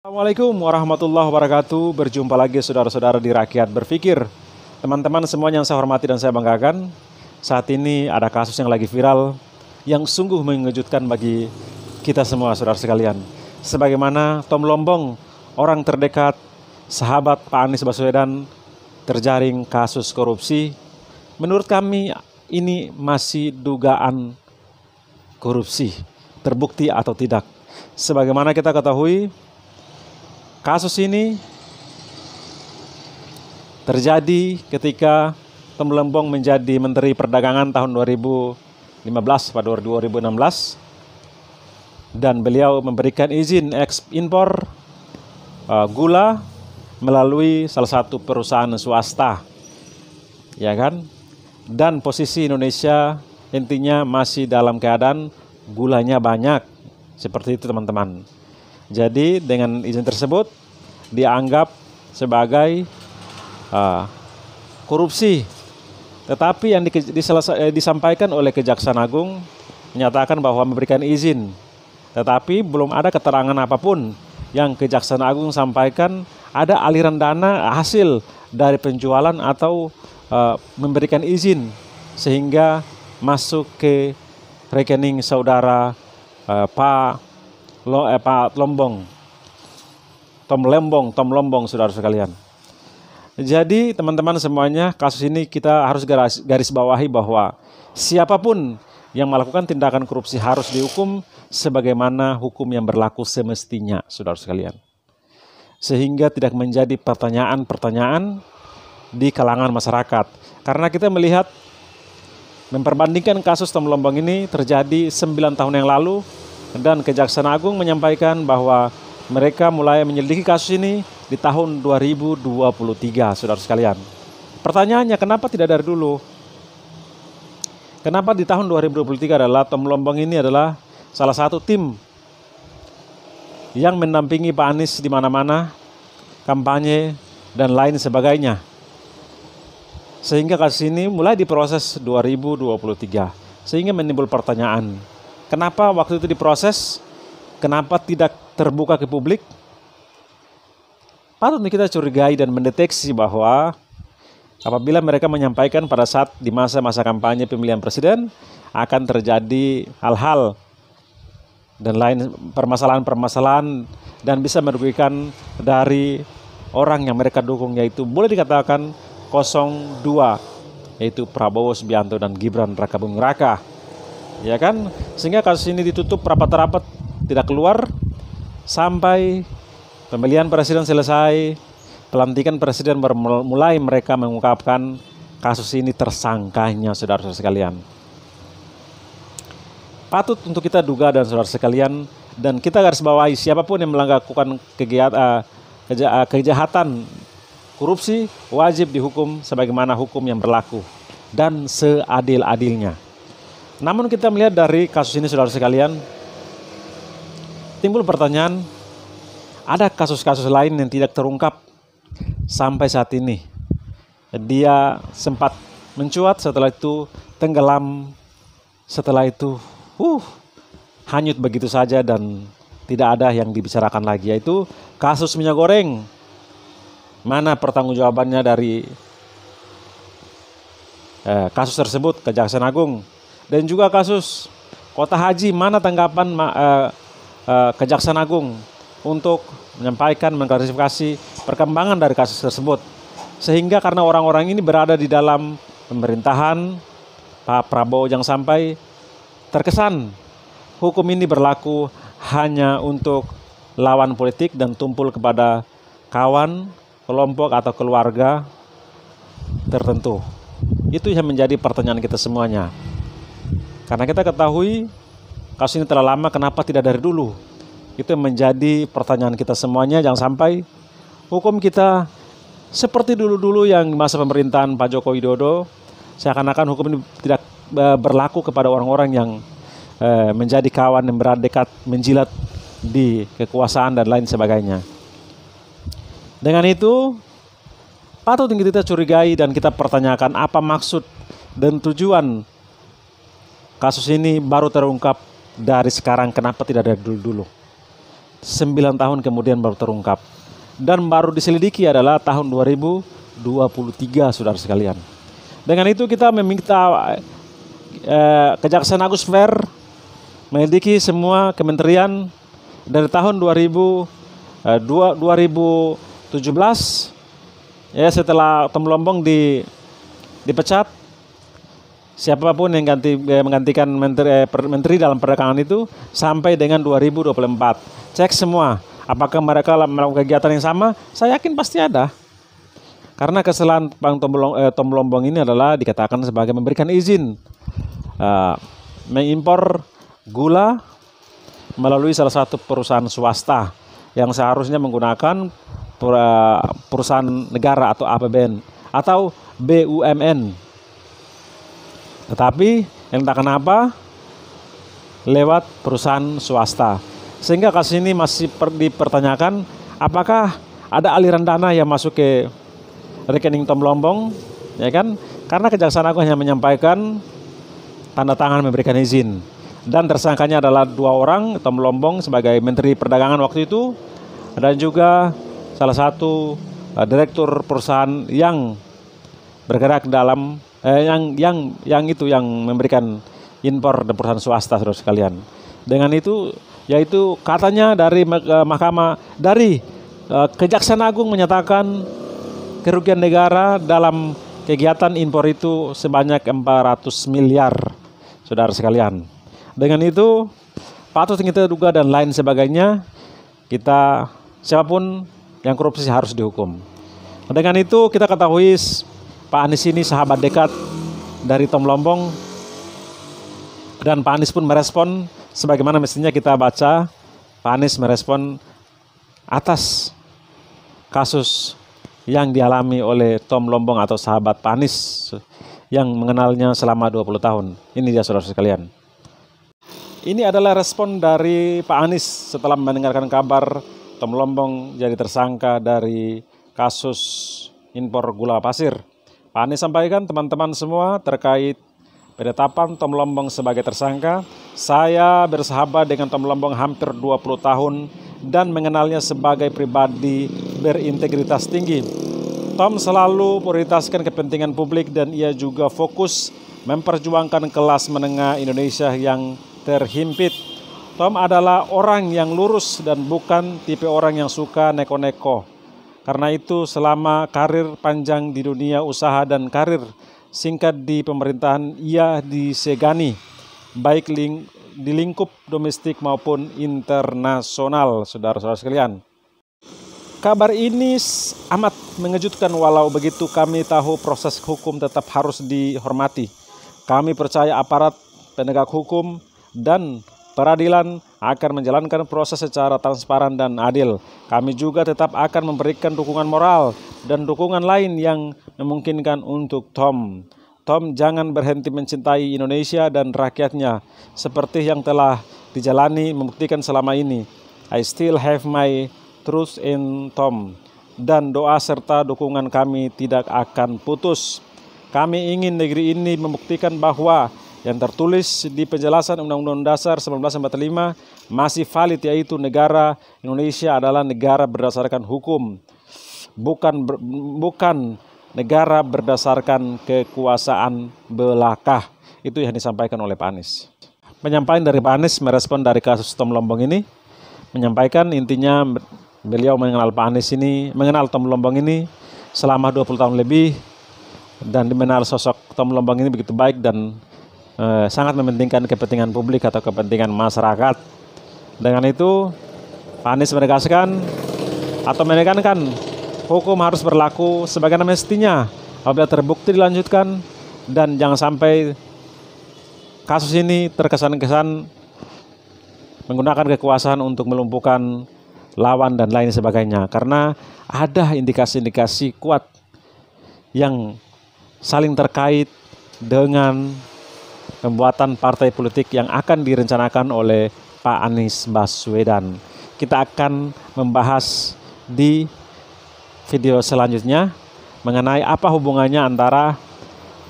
Assalamualaikum warahmatullahi wabarakatuh. Berjumpa lagi saudara-saudara di Rakyat Berpikir. Teman-teman semuanya yang saya hormati dan saya banggakan, saat ini ada kasus yang lagi viral yang sungguh mengejutkan bagi kita semua saudara sekalian. Sebagaimana Tom Lombong, orang terdekat sahabat Pak Anies Baswedan, terjaring kasus korupsi. Menurut kami ini masih dugaan korupsi, terbukti atau tidak. Sebagaimana kita ketahui, kasus ini terjadi ketika Tom Lombong menjadi Menteri Perdagangan tahun 2015 pada 2016 dan beliau memberikan izin ekspor gula melalui salah satu perusahaan swasta, ya kan? Dan posisi Indonesia intinya masih dalam keadaan gulanya banyak, seperti itu teman-teman. Jadi dengan izin tersebut dianggap sebagai korupsi. Tetapi yang disampaikan oleh Kejaksaan Agung menyatakan bahwa memberikan izin. Tetapi belum ada keterangan apapun yang Kejaksaan Agung sampaikan ada aliran dana hasil dari penjualan atau memberikan izin sehingga masuk ke rekening saudara Pak Tom Lombong, saudara sekalian. Jadi teman-teman semuanya, kasus ini kita harus garis bawahi bahwa siapapun yang melakukan tindakan korupsi harus dihukum sebagaimana hukum yang berlaku semestinya, saudara sekalian. Sehingga tidak menjadi pertanyaan-pertanyaan di kalangan masyarakat. Karena kita melihat, memperbandingkan kasus Tom Lombong ini terjadi 9 tahun yang lalu, dan Kejaksaan Agung menyampaikan bahwa mereka mulai menyelidiki kasus ini di tahun 2023, saudara sekalian. Pertanyaannya, kenapa tidak dari dulu? Kenapa di tahun 2023 adalah Tom Lombong ini adalah salah satu tim yang mendampingi Pak Anies di mana-mana, kampanye dan lain sebagainya. Sehingga kasus ini mulai diproses 2023. Sehingga menimbul pertanyaan, kenapa waktu itu diproses? Kenapa tidak terbuka ke publik? Patut kita curigai dan mendeteksi bahwa apabila mereka menyampaikan pada saat di masa-masa kampanye pemilihan presiden akan terjadi hal-hal dan lain permasalahan-permasalahan dan bisa merugikan dari orang yang mereka dukung, yaitu boleh dikatakan 02, yaitu Prabowo Subianto dan Gibran Rakabuming Raka. Ya kan, sehingga kasus ini ditutup rapat-rapat, tidak keluar sampai pemilihan presiden selesai, pelantikan presiden mulai mereka mengungkapkan kasus ini tersangkanya, saudara sekalian. Patut untuk kita duga dan saudara sekalian, dan kita garis bawahi siapapun yang melakukan kejahatan korupsi wajib dihukum sebagaimana hukum yang berlaku dan seadil-adilnya. Namun kita melihat dari kasus ini, saudara sekalian, timbul pertanyaan, ada kasus-kasus lain yang tidak terungkap sampai saat ini. Dia sempat mencuat, setelah itu tenggelam, setelah itu hanyut begitu saja dan tidak ada yang dibicarakan lagi, yaitu kasus minyak goreng. Mana pertanggungjawabannya dari kasus tersebut, Kejaksaan Agung? Dan juga kasus Kota Haji, mana tanggapan Kejaksaan Agung untuk menyampaikan, mengklarifikasi perkembangan dari kasus tersebut. Sehingga karena orang-orang ini berada di dalam pemerintahan Pak Prabowo, yang sampai terkesan hukum ini berlaku hanya untuk lawan politik dan tumpul kepada kawan, kelompok atau keluarga tertentu. Itu yang menjadi pertanyaan kita semuanya. Karena kita ketahui kasus ini telah lama, kenapa tidak dari dulu? Itu yang menjadi pertanyaan kita semuanya. Jangan sampai hukum kita seperti dulu-dulu yang masa pemerintahan Pak Joko Widodo, seakan-akan hukum ini tidak berlaku kepada orang-orang yang menjadi kawan yang berada dekat, menjilat di kekuasaan dan lain sebagainya. Dengan itu patut kita curigai dan kita pertanyakan apa maksud dan tujuan kasus ini baru terungkap dari sekarang, kenapa tidak dari dulu-dulu. 9 tahun kemudian baru terungkap. Dan baru diselidiki adalah tahun 2023, saudara sekalian. Dengan itu kita meminta Kejaksaan Agung Fair menyelidiki semua kementerian dari tahun 2017 ya, setelah Tom Lombong dipecat, siapapun yang menggantikan menteri dalam perdagangan itu sampai dengan 2024. Cek semua, apakah mereka melakukan kegiatan yang sama? Saya yakin pasti ada. Karena kesalahan Tom Lombong ini adalah dikatakan sebagai memberikan izin mengimpor gula melalui salah satu perusahaan swasta yang seharusnya menggunakan perusahaan negara atau APBN atau BUMN. Tetapi yang entah kenapa lewat perusahaan swasta. Sehingga kasus ini masih dipertanyakan apakah ada aliran dana yang masuk ke rekening Tom Lombong, ya kan? Karena Kejaksaan Agung hanya menyampaikan tanda tangan memberikan izin. Dan tersangkanya adalah 2 orang, Tom Lombong sebagai Menteri Perdagangan waktu itu, dan juga salah satu direktur perusahaan yang bergerak dalam yang memberikan impor dan perusahaan swasta, saudara sekalian. Dengan itu, yaitu katanya dari Kejaksaan Agung menyatakan kerugian negara dalam kegiatan impor itu sebanyak 400 miliar, saudara sekalian. Dengan itu patut kita duga dan lain sebagainya, siapapun yang korupsi harus dihukum. Dengan itu kita ketahui Pak Anies ini sahabat dekat dari Tom Lombong, dan Pak Anies pun merespon sebagaimana mestinya kita baca. Pak Anies merespon atas kasus yang dialami oleh Tom Lombong atau sahabat Pak Anies yang mengenalnya selama 20 tahun. Ini dia, saudara sekalian. Ini adalah respon dari Pak Anies setelah mendengarkan kabar Tom Lombong jadi tersangka dari kasus impor gula pasir. Pak Anies sampaikan, teman-teman semua, terkait penetapan Tom Lombong sebagai tersangka, saya bersahabat dengan Tom Lombong hampir 20 tahun dan mengenalnya sebagai pribadi berintegritas tinggi. Tom selalu prioritaskan kepentingan publik dan ia juga fokus memperjuangkan kelas menengah Indonesia yang terhimpit. Tom adalah orang yang lurus dan bukan tipe orang yang suka neko-neko. Karena itu selama karir panjang di dunia usaha dan karir singkat di pemerintahan ia disegani, baik di lingkup domestik maupun internasional, saudara-saudara sekalian. Kabar ini amat mengejutkan, walau begitu kami tahu proses hukum tetap harus dihormati. Kami percaya aparat penegak hukum dan peradilan akan menjalankan proses secara transparan dan adil. Kami juga tetap akan memberikan dukungan moral dan dukungan lain yang memungkinkan untuk Tom. Tom jangan berhenti mencintai Indonesia dan rakyatnya seperti yang telah dijalani membuktikan selama ini. I still have my trust in Tom, dan doa serta dukungan kami tidak akan putus. Kami ingin negeri ini membuktikan bahwa yang tertulis di penjelasan Undang-Undang Dasar 1945 masih valid, yaitu negara Indonesia adalah negara berdasarkan hukum, bukan negara berdasarkan kekuasaan belaka. Itu yang disampaikan oleh Pak Anies. Penyampaian dari Pak Anies merespon dari kasus Tom Lombong ini, menyampaikan intinya beliau mengenal Pak Anies ini, mengenal Tom Lombong ini selama 20 tahun lebih, dan mengenal sosok Tom Lombong ini begitu baik dan sangat mementingkan kepentingan publik atau kepentingan masyarakat. Dengan itu Pak Anies menegaskan atau menekankan hukum harus berlaku sebagaimana mestinya apabila terbukti dilanjutkan, dan jangan sampai kasus ini terkesan-kesan menggunakan kekuasaan untuk melumpuhkan lawan dan lain sebagainya, karena ada indikasi-indikasi kuat yang saling terkait dengan pembuatan partai politik yang akan direncanakan oleh Pak Anies Baswedan. Kita akan membahas di video selanjutnya mengenai apa hubungannya antara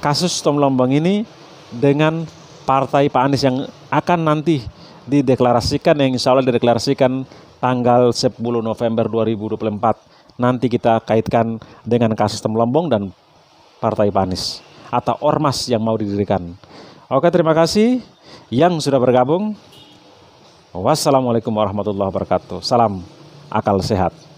kasus Tom Lombong ini dengan partai Pak Anies yang akan nanti dideklarasikan, yang insya Allah dideklarasikan tanggal 10 November 2024. Nanti kita kaitkan dengan kasus Temlombong dan Partai Panis atau ormas yang mau didirikan. Oke, terima kasih yang sudah bergabung. Wassalamualaikum warahmatullahi wabarakatuh. Salam akal sehat.